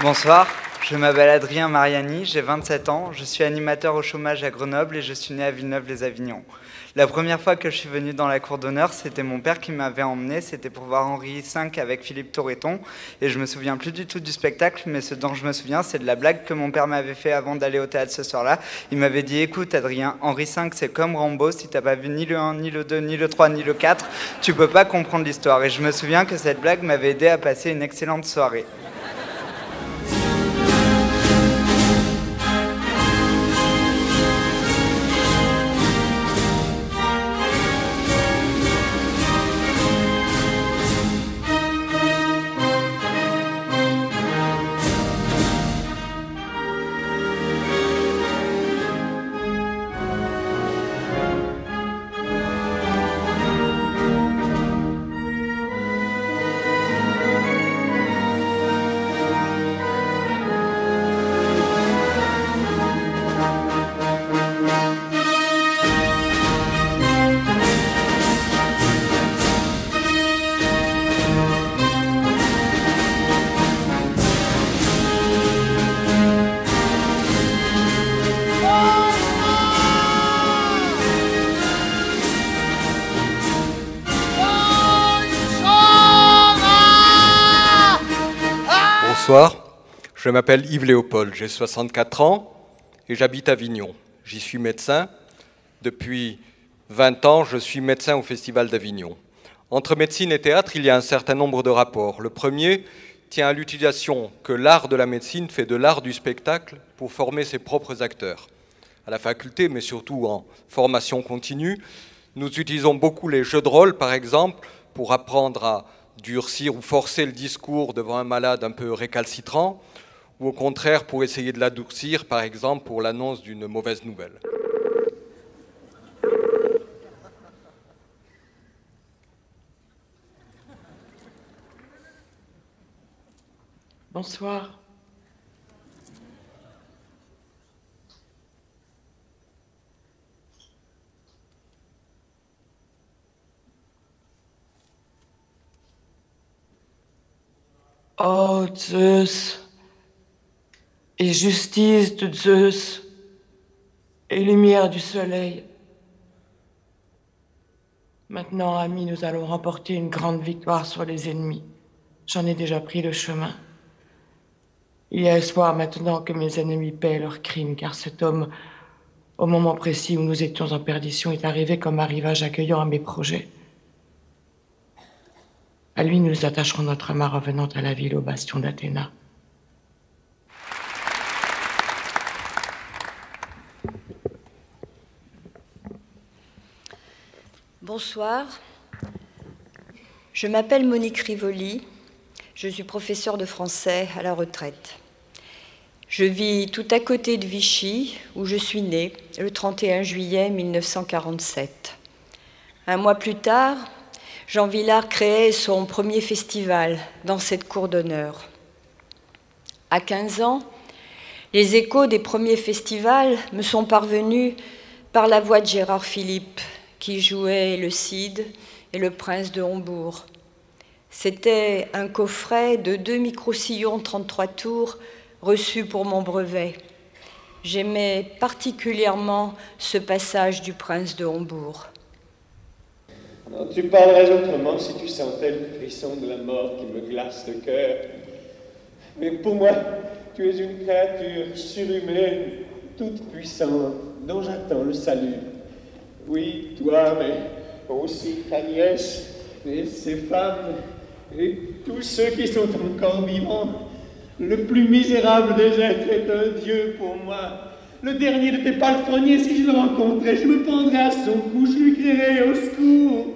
Bonsoir, je m'appelle Adrien Mariani, j'ai 27 ans, je suis animateur au chômage à Grenoble et je suis né à Villeneuve-les-Avignon. La première fois que je suis venu dans la cour d'honneur, c'était mon père qui m'avait emmené, c'était pour voir Henri V avec Philippe Torreton, et je me souviens plus du tout du spectacle, mais ce dont je me souviens, c'est de la blague que mon père m'avait fait avant d'aller au théâtre ce soir-là. Il m'avait dit: écoute Adrien, Henri V c'est comme Rambo, si t'as pas vu ni le 1, ni le 2, ni le 3, ni le 4, tu peux pas comprendre l'histoire. Et je me souviens que cette blague m'avait aidé à passer une excellente soirée. Bonsoir, je m'appelle Yves Léopold, j'ai 64 ans et j'habite à Avignon. J'y suis médecin. Depuis 20 ans, je suis médecin au Festival d'Avignon. Entre médecine et théâtre, il y a un certain nombre de rapports. Le premier tient à l'utilisation que l'art de la médecine fait de l'art du spectacle pour former ses propres acteurs. À la faculté, mais surtout en formation continue, nous utilisons beaucoup les jeux de rôle, par exemple, pour apprendre à durcir ou forcer le discours devant un malade un peu récalcitrant, ou au contraire pour essayer de l'adoucir, par exemple pour l'annonce d'une mauvaise nouvelle. Bonsoir. Ô Zeus, et justice de Zeus, et lumière du soleil. Maintenant, amis, nous allons remporter une grande victoire sur les ennemis. J'en ai déjà pris le chemin. Il y a espoir maintenant que mes ennemis paient leurs crimes, car cet homme, au moment précis où nous étions en perdition, est arrivé comme arrivage accueillant à mes projets. À lui, nous attacherons notre amas revenant à la ville au bastion d'Athéna. Bonsoir, je m'appelle Monique Rivoli, je suis professeure de français à la retraite. Je vis tout à côté de Vichy, où je suis née, le 31 juillet 1947. Un mois plus tard, Jean Vilar créait son premier festival dans cette cour d'honneur. À 15 ans, les échos des premiers festivals me sont parvenus par la voix de Gérard Philippe, qui jouait le Cid et le Prince de Hombourg. C'était un coffret de 2 micro-sillons 33 tours reçus pour mon brevet. J'aimais particulièrement ce passage du Prince de Hombourg. Non, tu parlerais autrement si tu sentais le frisson de la mort qui me glace le cœur. Mais pour moi, tu es une créature surhumaine, toute puissante, dont j'attends le salut. Oui, toi, mais aussi ta nièce, et ces femmes, et tous ceux qui sont encore vivants. Le plus misérable des êtres est un Dieu pour moi. Le dernier de tes palefreniers, si je le rencontrais, je me pendrais à son cou, je lui crierais au secours.